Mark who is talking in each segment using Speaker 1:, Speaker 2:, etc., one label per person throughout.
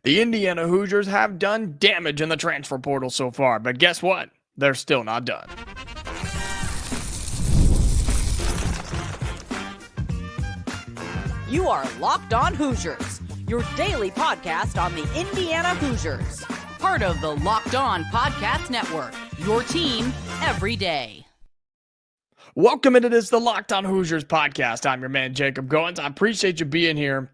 Speaker 1: The Indiana Hoosiers have done damage in the transfer portal so far, but guess what? They're still not done.
Speaker 2: You are Locked On Hoosiers, your daily podcast on the Indiana Hoosiers. Part of the Locked On Podcast Network, your team every day.
Speaker 1: Welcome into the Locked On Hoosiers podcast. I'm your man, Jacob Goins. I appreciate you being here,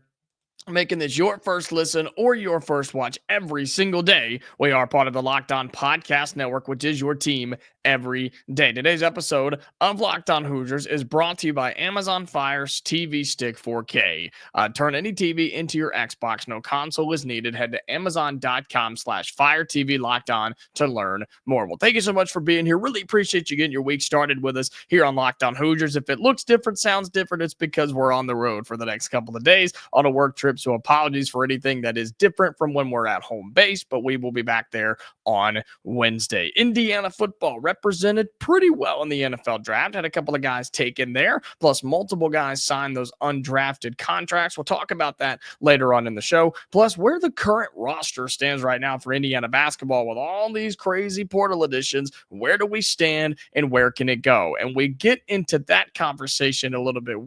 Speaker 1: making this your first listen or your first watch every single day. We are part of the Locked On Podcast Network, which is your team every day. Today's episode of Locked On Hoosiers is brought to you by Amazon Fire's TV Stick 4K. Turn any TV into your Xbox. No console is needed. Head to Amazon.com/Fire TV Locked On to learn more. Well, thank you so much for being here. Really appreciate you getting your week started with us here on Locked On Hoosiers. If it looks different, sounds different, it's because we're on the road for the next couple of days on a work trip. So apologies for anything that is different from when we're at home base, but we will be back there on Wednesday. Indiana football represented pretty well in the NFL draft. Had a couple of guys taken there, plus multiple guys signed those undrafted contracts. We'll talk about that later on in the show. Plus, where the current roster stands right now for Indiana basketball with all these crazy portal additions. Where do we stand and where can it go? And we get into that conversation a little bit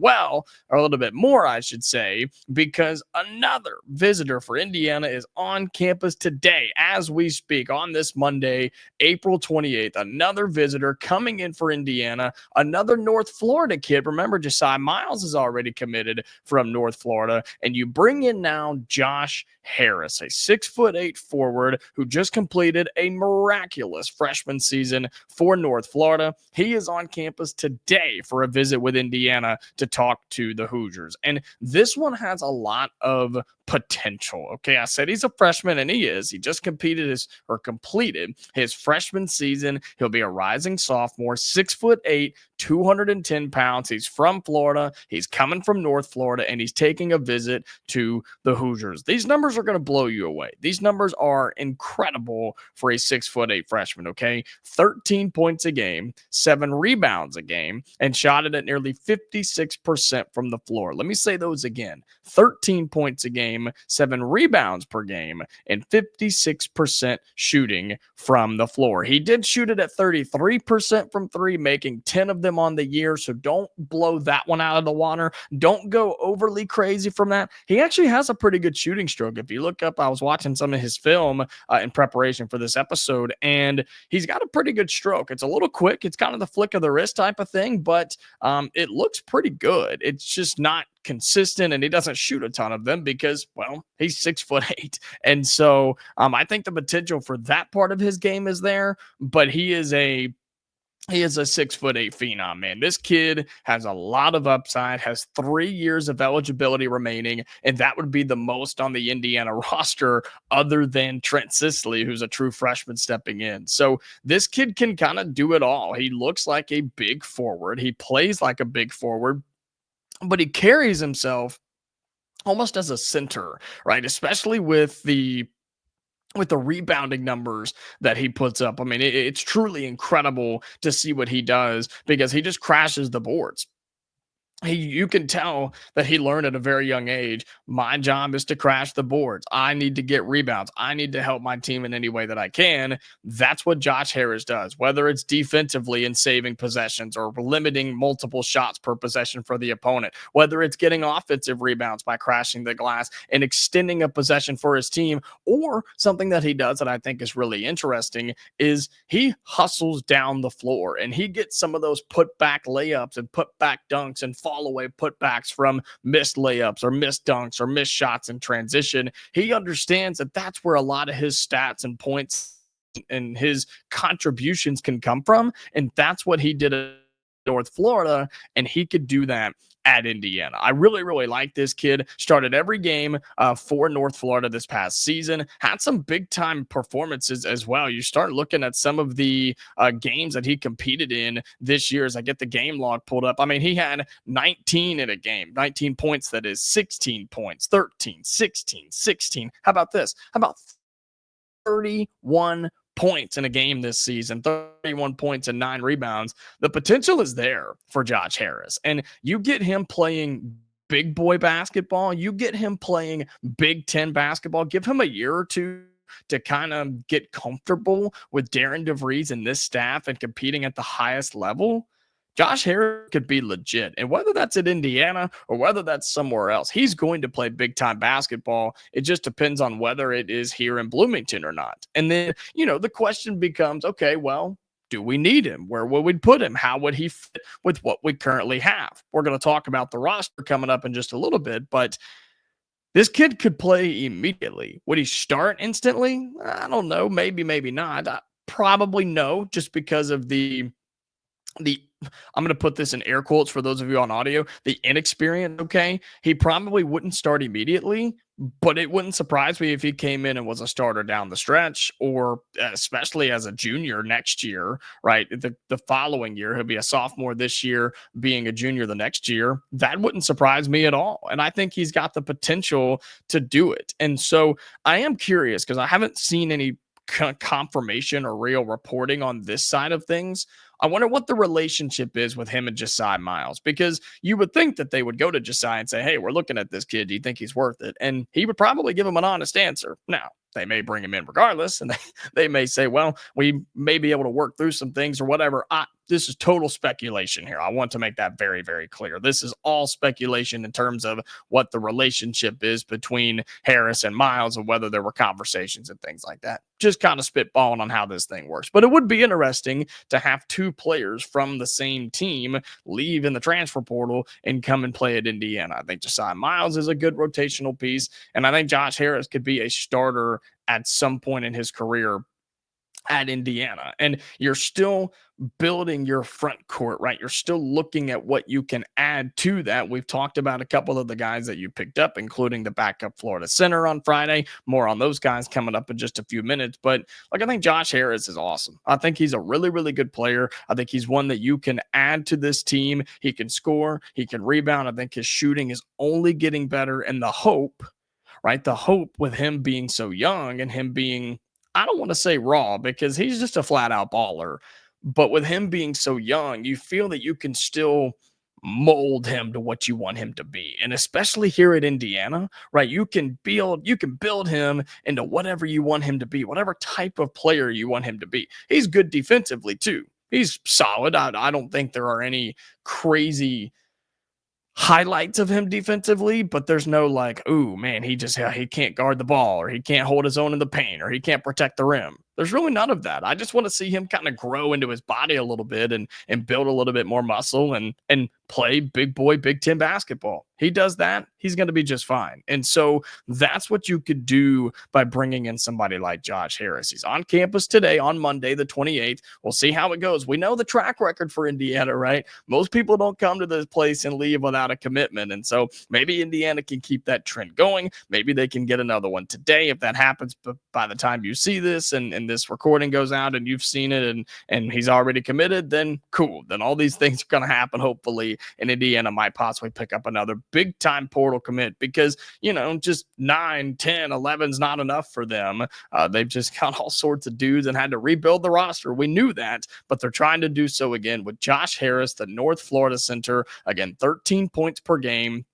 Speaker 1: more, I should say, because another visitor for Indiana is on campus today as we speak on this Monday, April 28th. Another visitor coming in for Indiana, another North Florida kid. Remember, Josiah Miles is already committed from North Florida, and you bring in now Josh Harris, a 6'8" forward who just completed a miraculous freshman season for North Florida. He is on campus today for a visit with Indiana to talk to the Hoosiers. And this one has a lot of potential. Okay, I said he's a freshman, and he is. He just completed his freshman season. He'll be a rising sophomore, 6'8", 210 pounds. He's from Florida. He's coming from North Florida, and he's taking a visit to the Hoosiers. These numbers are going to blow you away. These numbers are incredible for a 6'8" freshman, okay? 13 points a game, 7 rebounds a game, and shot it at nearly 56% from the floor. Let me say those again. 13 points a game, 7 rebounds per game, and 56% shooting from the floor. He did shoot it at 33% from three, making 10 of them on the year, so don't blow that one out of the water. Don't go overly crazy from that. He actually has a pretty good shooting stroke. If you look up, I was watching some of his film in preparation for this episode, and he's got a pretty good stroke. It's a little quick. It's kind of the flick of the wrist type of thing, but it looks pretty good. It's just not consistent, and he doesn't shoot a ton of them because, well, he's 6'8". And so I think the potential for that part of his game is there, but he is a 6'8" phenom, man. This kid has a lot of upside, has 3 years of eligibility remaining, and that would be the most on the Indiana roster other than Trent Sisley, who's a true freshman stepping in. So this kid can kind of do it all. He looks like a big forward. He plays like a big forward, but he carries himself almost as a center, right? Especially with the rebounding numbers that he puts up. I mean, it's truly incredible to see what he does because he just crashes the boards. You can tell that he learned at a very young age, my job is to crash the boards. I need to get rebounds. I need to help my team in any way that I can. That's what Josh Harris does, whether it's defensively and saving possessions or limiting multiple shots per possession for the opponent, whether it's getting offensive rebounds by crashing the glass and extending a possession for his team, or something that he does that I think is really interesting is he hustles down the floor and he gets some of those put back layups and put back dunks and fall away putbacks from missed layups or missed dunks or missed shots in transition. He understands that that's where a lot of his stats and points and his contributions can come from. And that's what he did at North Florida. And he could do that at Indiana. I really, really like this kid. Started every game for North Florida this past season. Had some big-time performances as well. You start looking at some of the games that he competed in this year as I get the game log pulled up. I mean, he had 19 in a game. 19 points, that is 16 points, 13, 16, 16. How about this? How about 31 points in a game this season, 31 points and 9 rebounds. The potential is there for Josh Harris. And you get him playing big boy basketball. You get him playing Big Ten basketball, give him a year or two to kind of get comfortable with Darren Devries and this staff and competing at the highest level. Josh Harris could be legit. And whether that's at Indiana or whether that's somewhere else, he's going to play big time basketball. It just depends on whether it is here in Bloomington or not. And then, the question becomes, okay, well, do we need him? Where would we put him? How would he fit with what we currently have? We're going to talk about the roster coming up in just a little bit, but this kid could play immediately. Would he start instantly? I don't know. Maybe, maybe not. Probably no, just because of the I'm going to put this in air quotes for those of you on audio, the inexperience. Okay. He probably wouldn't start immediately, but it wouldn't surprise me if he came in and was a starter down the stretch, or especially as a junior next year, right? The following year, he'll be a sophomore this year, being a junior the next year. That wouldn't surprise me at all. And I think he's got the potential to do it. And so I am curious because I haven't seen any confirmation or real reporting on this side of things. I wonder what the relationship is with him and Josiah Miles, because you would think that they would go to Josiah and say, hey, we're looking at this kid. Do you think he's worth it? And he would probably give him an honest answer. Now, they may bring him in regardless, and they may say, well, we may be able to work through some things or whatever. This is total speculation here. I want to make that very, very clear. This is all speculation in terms of what the relationship is between Harris and Miles and whether there were conversations and things like that. Just kind of spitballing on how this thing works. But it would be interesting to have two players from the same team leave in the transfer portal and come and play at Indiana. I think Josiah Miles is a good rotational piece, and I think Josh Harris could be a starter at some point in his career at Indiana. And you're still building your front court, right? You're still looking at what you can add to that. We've talked about a couple of the guys that you picked up, including the backup Florida center on Friday. More on those guys coming up in just a few minutes. But I think Josh Harris is awesome. I think he's a really, really good player. I think he's one that you can add to this team. He can score, he can rebound. I think his shooting is only getting better. And the hope, right? The hope with him being so young and him being, I don't want to say raw because he's just a flat out baller, but with him being so young, you feel that you can still mold him to what you want him to be. And especially here at Indiana, right? You can build him into whatever you want him to be, whatever type of player you want him to be. He's good defensively too. He's solid. I don't think there are any crazy highlights of him defensively, but there's no like, ooh, man, he can't guard the ball, or he can't hold his own in the paint, or he can't protect the rim. There's really none of that. I just want to see him kind of grow into his body a little bit and build a little bit more muscle and play big boy Big Ten basketball. He does that, he's going to be just fine. And so that's what you could do by bringing in somebody like Josh Harris. He's on campus today on Monday, the 28th. We'll see how it goes. We know the track record for Indiana, right? Most people don't come to this place and leave without a commitment. And so maybe Indiana can keep that trend going. Maybe they can get another one today if that happens. But by the time you see this and this recording goes out and you've seen it and he's already committed, then cool. Then all these things are going to happen, hopefully, and Indiana might possibly pick up another big time portal commit because, just 9, 10, 11's not enough for them. They've just got all sorts of dudes and had to rebuild the roster. We knew that, but they're trying to do so again with Josh Harris, the North Florida center. Again, 13 points per game.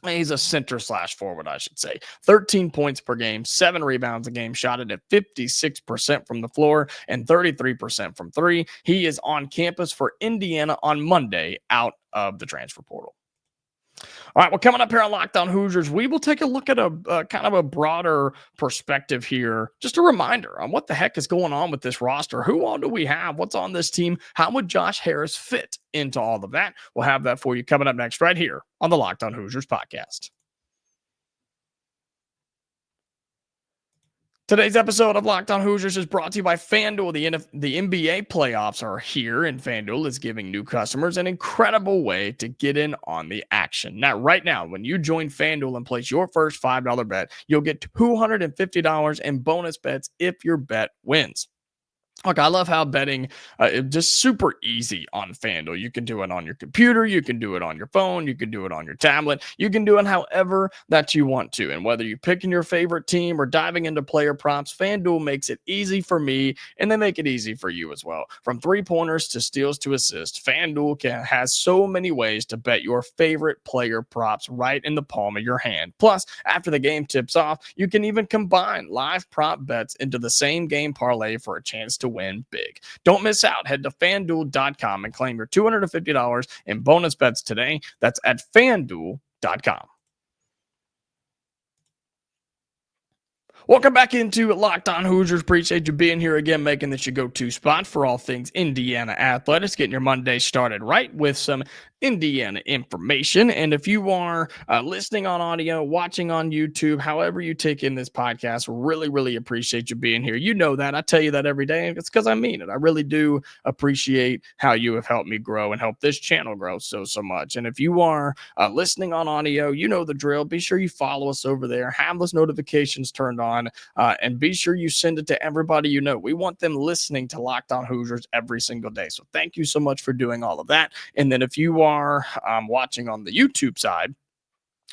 Speaker 1: He's a center / forward, I should say. 13 points per game, 7 rebounds a game, shot it at 56% from the floor and 33% from three. He is on campus for Indiana on Monday out of the transfer portal. All right, well, coming up here on Locked On Hoosiers, we will take a look at a kind of a broader perspective here. Just a reminder on what the heck is going on with this roster. Who all do we have? What's on this team? How would Josh Harris fit into all of that? We'll have that for you coming up next right here on the Locked On Hoosiers podcast. Today's episode of Locked On Hoosiers is brought to you by FanDuel. The NBA playoffs are here, and FanDuel is giving new customers an incredible way to get in on the action. Now, right now, when you join FanDuel and place your first $5 bet, you'll get $250 in bonus bets if your bet wins. Look, I love how betting just super easy on FanDuel. You can do it on your computer, you can do it on your phone, you can do it on your tablet, you can do it however that you want to. And whether you're picking your favorite team or diving into player props, FanDuel makes it easy for me, and they make it easy for you as well. From three pointers to steals to assists, has so many ways to bet your favorite player props right in the palm of your hand. Plus, after the game tips off, you can even combine live prop bets into the same game parlay for a chance to win big. Don't miss out. Head to fanduel.com and claim your $250 in bonus bets today. That's at fanduel.com. Welcome back into Locked On Hoosiers. Appreciate you being here again, making this your go-to spot for all things Indiana athletics, getting your Monday started right with some Indiana information. And if you are listening on audio, watching on YouTube, however you take in this podcast, really, really appreciate you being here. You know that. I tell you that every day. It's because I mean it. I really do appreciate how you have helped me grow and help this channel grow so much. And if you are listening on audio, you know the drill. Be sure you follow us over there. Have those notifications turned on. And be sure you send it to everybody you know. We want them listening to Locked On Hoosiers every single day. So thank you so much for doing all of that. And then if you are watching on the YouTube side,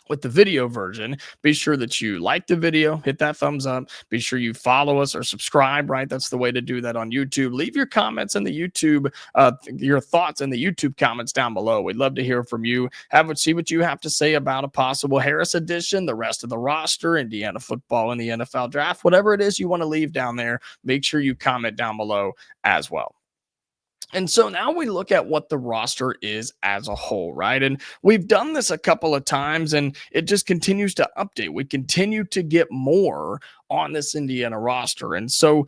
Speaker 1: with the video version, be sure that you like the video, hit that thumbs up, be sure you follow us or subscribe, right? That's the way to do that on YouTube. Leave your comments in the YouTube, your thoughts in the YouTube comments down below. We'd love to hear from you. See what you have to say about a possible Harris edition, the rest of the roster, Indiana football in the NFL draft, whatever it is you want to leave down there, make sure you comment down below as well. And so now we look at what the roster is as a whole, right? And we've done this a couple of times and it just continues to update. We continue to get more on this Indiana roster. And so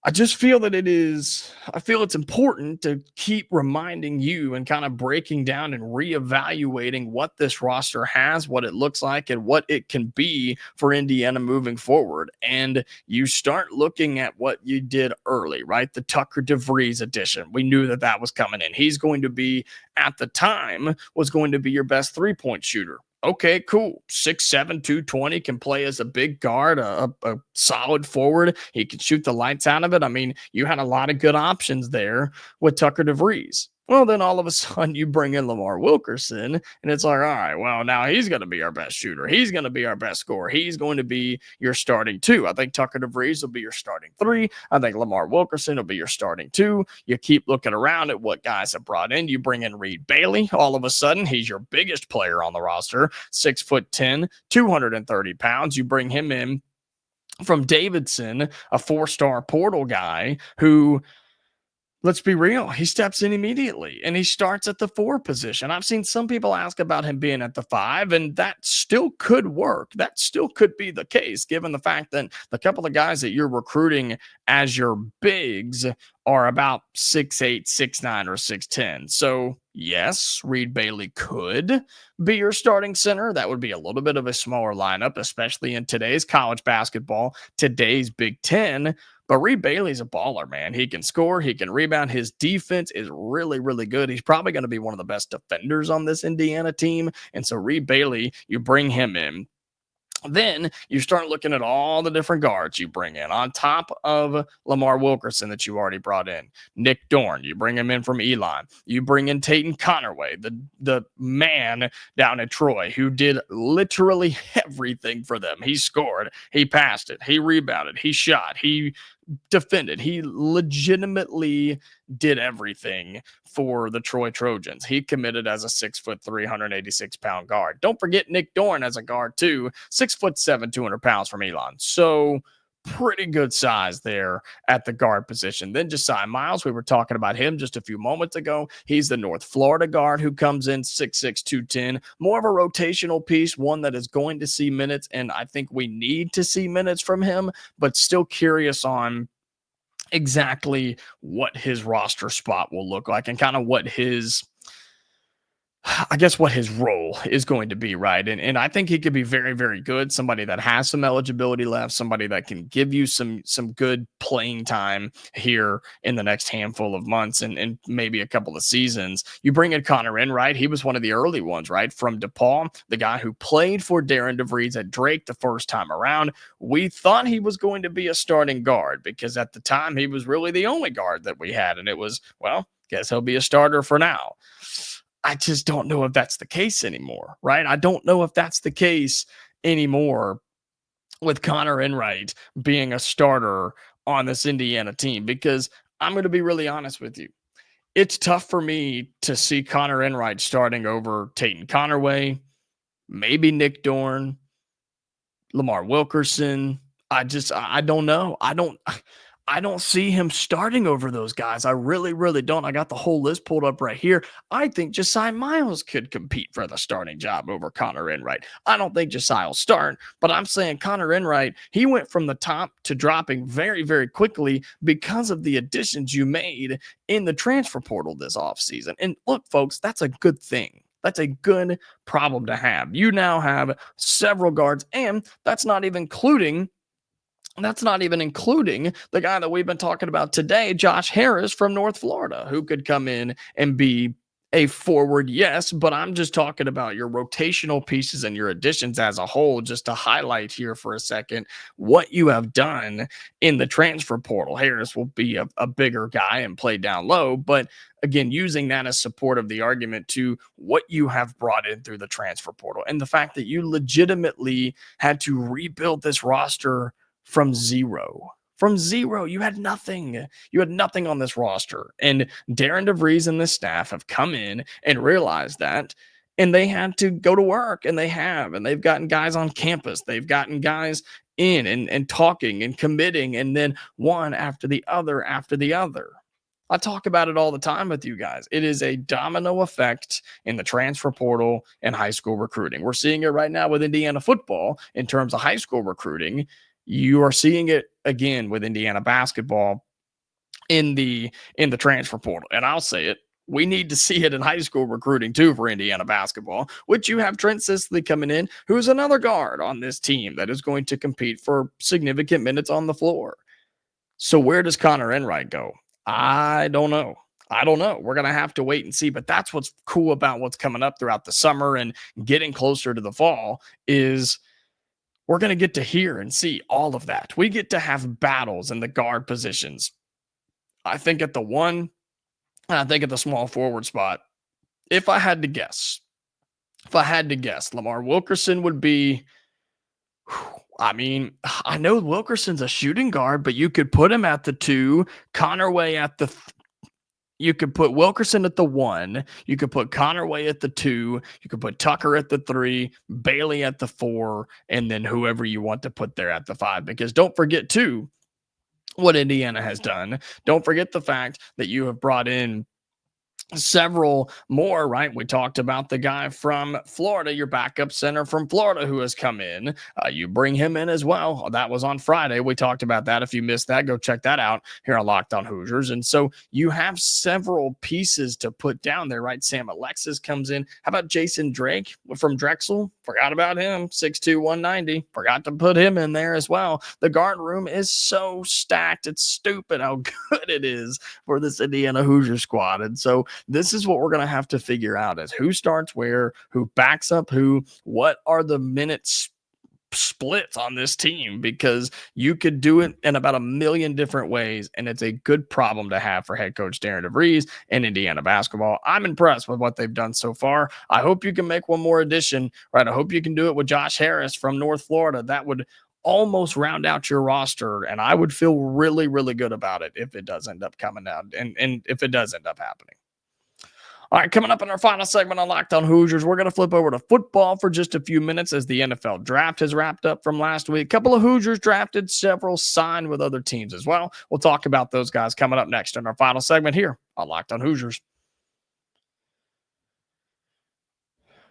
Speaker 1: I just feel that it's important to keep reminding you and kind of breaking down and reevaluating what this roster has, what it looks like, and what it can be for Indiana moving forward. And you start looking at what you did early, right? The Tucker Devries edition. We knew that was coming in. He's going to be, at the time, was going to be your best three-point shooter. Okay, cool. 6'7", 220, can play as a big guard, a solid forward. He can shoot the lights out of it. I mean, you had a lot of good options there with Tucker Devries. Well, then all of a sudden you bring in Lamar Wilkerson, and it's like, all right, well, now he's going to be our best shooter. He's going to be our best scorer. He's going to be your starting two. I think Tucker Devries will be your starting three. I think Lamar Wilkerson will be your starting two. You keep looking around at what guys have brought in. You bring in Reed Bailey. All of a sudden, he's your biggest player on the roster, 6'10", 230 pounds. You bring him in from Davidson, a four-star portal guy who, let's be real, he steps in immediately and he starts at the 4 position. I've seen some people ask about him being at the 5, and that still could work. That still could be the case, given the fact that the couple of guys that you're recruiting as your bigs are about 6'8", 6'9", or 6'10". So yes, Reed Bailey could be your starting center. That would be a little bit of a smaller lineup, especially in today's college basketball, today's Big Ten. But Reed Bailey's a baller, man. He can score. He can rebound. His defense is really, really good. He's probably going to be one of the best defenders on this Indiana team. And so Reed Bailey, you bring him in. Then you start looking at all the different guards you bring in on top of Lamar Wilkerson that you already brought in. Nick Dorn, you bring him in from Elon. You bring in Tayton Connerway, the man down at Troy who did literally everything for them. He scored, he passed it, he rebounded, he shot, he defended. He legitimately did everything for the Troy Trojans. He committed as a 6'3", 386-pound guard. Don't forget Nick Dorn as a guard too, 6'7", 200 pounds from Elon. So pretty good size there at the guard position. Then Josiah Miles, we were talking about him just a few moments ago. He's the North Florida guard who comes in 6'6", 210. More of a rotational piece, one that is going to see minutes, and I think we need to see minutes from him, but still curious on exactly what his roster spot will look like and kind of what his I guess what his role is going to be, right? And I think he could be very, very good. Somebody that has some eligibility left, somebody that can give you some good playing time here in the next handful of months and maybe a couple of seasons. You bring in Connor in, right? He was one of the early ones, right? From DePaul, the guy who played for Darren Devries at Drake the first time around. We thought he was going to be a starting guard because at the time he was really the only guard that we had. And it was, well, guess he'll be a starter for now. I just don't know if that's the case anymore, right? I don't know if that's the case anymore with Connor Enright being a starter on this Indiana team because I'm going to be really honest with you. It's tough for me to see Connor Enright starting over Tayton Connerway, maybe Nick Dorn, Lamar Wilkerson. I don't know. I don't see him starting over those guys. I really, really don't. I got the whole list pulled up right here. I think Josiah Miles could compete for the starting job over Connor Enright. I don't think Josiah will start, but I'm saying Connor Enright, he went from the top to dropping very, very quickly because of the additions you made in the transfer portal this offseason. And look, folks, that's a good thing. That's a good problem to have. You now have several guards, and that's not even including the guy that we've been talking about today, Josh Harris from North Florida, who could come in and be a forward, yes, but I'm just talking about your rotational pieces and your additions as a whole, just to highlight here for a second what you have done in the transfer portal. Harris will be a bigger guy and play down low, but again, using that as support of the argument to what you have brought in through the transfer portal and the fact that you legitimately had to rebuild this roster from zero. From zero, you had nothing. You had nothing on this roster. And Darren DeVries and the staff have come in and realized that, and they had to go to work, and they have. And they've gotten guys on campus. They've gotten guys in and talking and committing, and then one after the other after the other. I talk about it all the time with you guys. It is a domino effect in the transfer portal and high school recruiting. We're seeing it right now with Indiana football in terms of high school recruiting. You are seeing it again with Indiana basketball in the transfer portal. And I'll say it, we need to see it in high school recruiting too for Indiana basketball, which you have Trent Sisley coming in, who's another guard on this team that is going to compete for significant minutes on the floor. So where does Connor Enright go? I don't know. We're going to have to wait and see, but that's what's cool about what's coming up throughout the summer and getting closer to the fall is we're going to get to hear and see all of that. We get to have battles in the guard positions. I think at the one, and I think at the small forward spot, if I had to guess, Lamar Wilkerson would be, I mean, I know Wilkerson's a shooting guard, but you could put him at the 2, Connerway at the you could put Wilkerson at the 1. You could put Connerway at the 2. You could put Tucker at the 3, Bailey at the 4, and then whoever you want to put there at the 5. Because don't forget, too, what Indiana has done. Don't forget the fact that you have brought in several more, right? We talked about the guy from Florida, your backup center from Florida who has come in. You bring him in as well. That was on Friday. We talked about that. If you missed that, go check that out here on Locked On Hoosiers. And so you have several pieces to put down there, right? Sam Alexis comes in. How about Jason Drake from Drexel? Forgot about him. 6'2", 190. Forgot to put him in there as well. The guard room is so stacked. It's stupid how good it is for this Indiana Hoosier squad. And so this is what we're going to have to figure out is who starts where, who backs up who, what are the minutes splits on this team, because you could do it in about a million different ways, and it's a good problem to have for head coach Darren DeVries and Indiana basketball. I'm impressed with what they've done so far. I hope you can make one more addition, right? I hope you can do it with Josh Harris from North Florida. That would almost round out your roster, and I would feel really, really good about it if it does end up coming out and if it does end up happening. All right, coming up in our final segment on Locked On Hoosiers, we're going to flip over to football for just a few minutes as the NFL draft has wrapped up from last week. A couple of Hoosiers drafted, several signed with other teams as well. We'll talk about those guys coming up next in our final segment here on Locked On Hoosiers.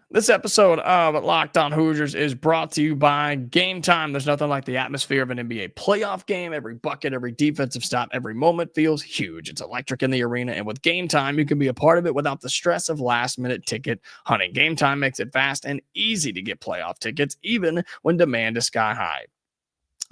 Speaker 1: This episode of Locked On Hoosiers is brought to you by Game Time. There's nothing like the atmosphere of an NBA playoff game. Every bucket, every defensive stop, every moment feels huge. It's electric in the arena. And with Game Time, you can be a part of it without the stress of last-minute ticket hunting. Game Time makes it fast and easy to get playoff tickets, even when demand is sky high.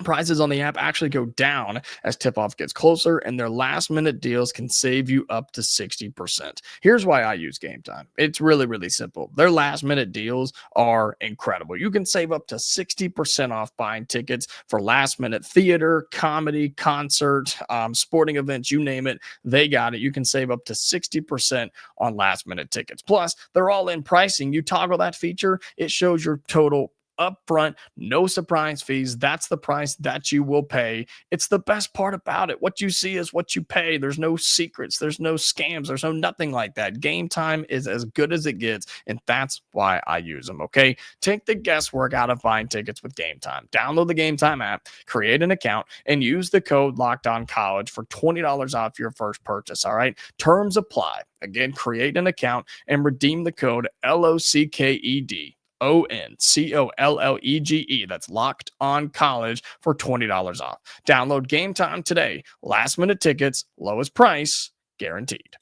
Speaker 1: Prices on the app actually go down as tip-off gets closer, and their last-minute deals can save you up to 60%. Here's why I use Game Time. It's really, really simple. Their last-minute deals are incredible. You can save up to 60% off buying tickets for last-minute theater, comedy, concert, sporting events, you name it, they got it. You can save up to 60% on last-minute tickets. Plus, they're all in pricing. You toggle that feature, it shows your total upfront, no surprise fees. That's the price that you will pay. It's the best part about it. What you see is what you pay. There's no secrets. There's no scams. There's no nothing like that. Game Time is as good as it gets, and that's why I use them, okay? Take the guesswork out of buying tickets with Game Time. Download the Game Time app, create an account, and use the code LOCKEDONCollege for $20 off your first purchase, all right? Terms apply. Again, create an account and redeem the code LOCKED. ONCOLLEGE. That's Locked On College for $20 off. Download Game Time today. Last minute tickets, lowest price, guaranteed.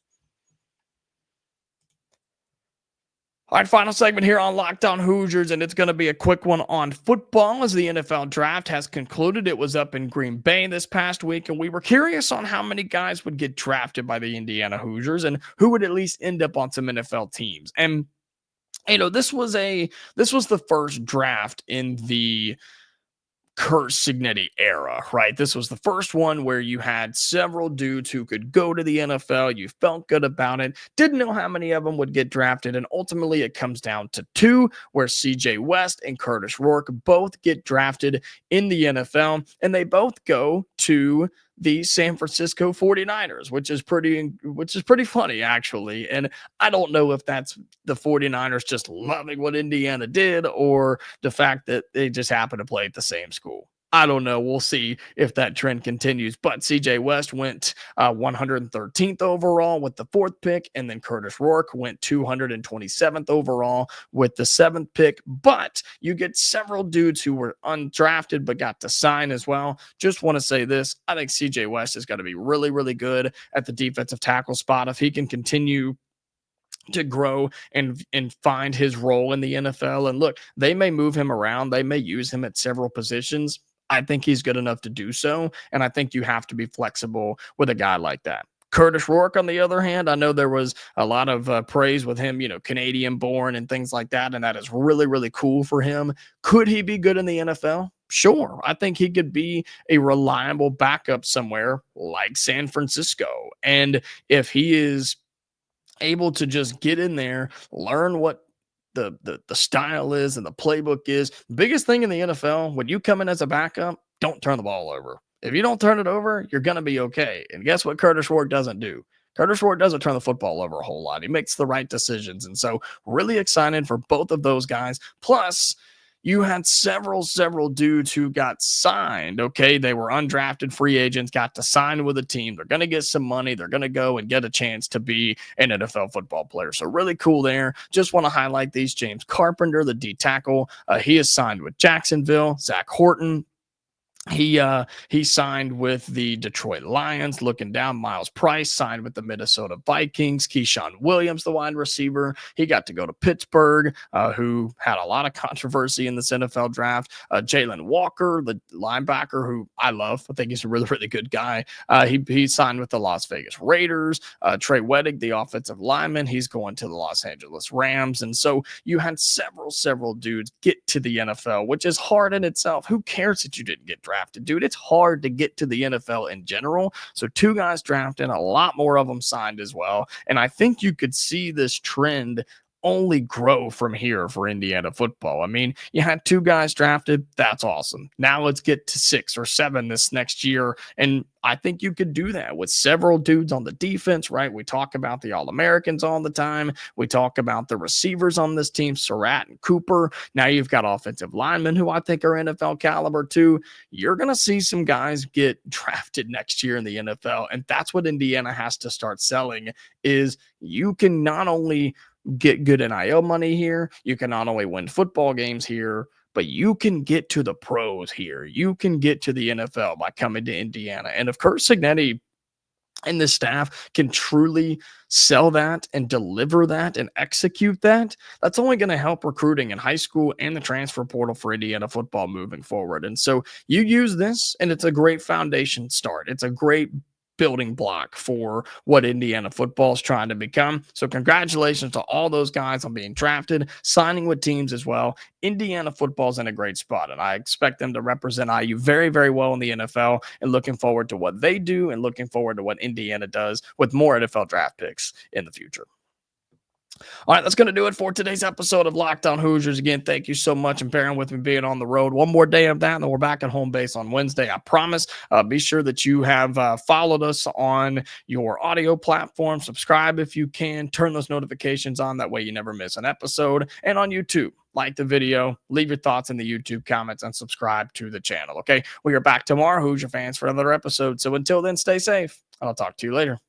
Speaker 1: All right, final segment here on Locked On Hoosiers, and it's going to be a quick one on football as the NFL draft has concluded. It was up in Green Bay this past week, and we were curious on how many guys would get drafted by the Indiana Hoosiers and who would at least end up on some NFL teams. And this was the first draft in the Curt Cignetti era, right? This was the first one where you had several dudes who could go to the NFL. You felt good about it. Didn't know how many of them would get drafted. And ultimately it comes down to two, where CJ West and Kurtis Rourke both get drafted in the NFL. And they both go to the San Francisco 49ers, which is pretty funny, actually. And I don't know if that's the 49ers just loving what Indiana did or the fact that they just happen to play at the same school. I don't know. We'll see if that trend continues. But CJ West went 113th overall with the 4th pick, and then Kurtis Rourke went 227th overall with the 7th pick. But you get several dudes who were undrafted but got to sign as well. Just want to say this. I think CJ West is going to be really, really good at the defensive tackle spot if he can continue to grow and find his role in the NFL. And look, they may move him around. They may use him at several positions. I think he's good enough to do so. And I think you have to be flexible with a guy like that. Kurtis Rourke, on the other hand, I know there was a lot of praise with him, Canadian born and things like that. And that is really, really cool for him. Could he be good in the NFL? Sure. I think he could be a reliable backup somewhere like San Francisco. And if he is able to just get in there, learn what the style is and the playbook is. The biggest thing in the NFL, when you come in as a backup, don't turn the ball over. If you don't turn it over, you're going to be okay. And guess what Kurtis Rourke doesn't do? Kurtis Rourke doesn't turn the football over a whole lot. He makes the right decisions. And so really excited for both of those guys. Plus, you had several dudes who got signed, okay? They were undrafted free agents, got to sign with a team. They're going to get some money. They're going to go and get a chance to be an NFL football player. So really cool there. Just want to highlight these. James Carpenter, the D tackle, he is signed with Jacksonville. Zach Horton, he signed with the Detroit Lions. Looking down, Miles Price signed with the Minnesota Vikings. Keyshawn Williams, the wide receiver, he got to go to Pittsburgh, who had a lot of controversy in this NFL draft. Jalen Walker, the linebacker, who I love. I think he's a really, really good guy. He signed with the Las Vegas Raiders. Trey Weddick, the offensive lineman, he's going to the Los Angeles Rams. And so you had several dudes get to the NFL, which is hard in itself. Who cares that you didn't get drafted? Dude, it's hard to get to the NFL in general. So 2 guys drafted, a lot more of them signed as well. And I think you could see this trend only grow from here for Indiana football. I mean, you had 2 guys drafted. That's awesome. Now let's get to 6 or 7 this next year. And I think you could do that with several dudes on the defense, right? We talk about the All-Americans all the time. We talk about the receivers on this team, Surratt and Cooper. Now you've got offensive linemen who I think are NFL caliber too. You're going to see some guys get drafted next year in the NFL. And that's what Indiana has to start selling is you can not only get good NIL money here. You can not only win football games here, but you can get to the pros here. You can get to the NFL by coming to Indiana. And if Curt Cignetti and the staff can truly sell that and deliver that and execute that, that's only going to help recruiting in high school and the transfer portal for Indiana football moving forward. And so you use this, and it's a great foundation start. It's a great building block for what Indiana football is trying to become. So congratulations to all those guys on being drafted, signing with teams as well. Indiana football is in a great spot, and I expect them to represent IU very, very well in the NFL, and looking forward to what they do and looking forward to what Indiana does with more NFL draft picks in the future. All right, that's going to do it for today's episode of Locked On Hoosiers. Again, thank you so much and bearing with me being on the road. One more day of that, and then we're back at home base on Wednesday, I promise. Be sure that you have followed us on your audio platform. Subscribe if you can. Turn those notifications on. That way you never miss an episode. And on YouTube, like the video, leave your thoughts in the YouTube comments, and subscribe to the channel, okay? We are back tomorrow, Hoosier fans, for another episode. So until then, stay safe, and I'll talk to you later.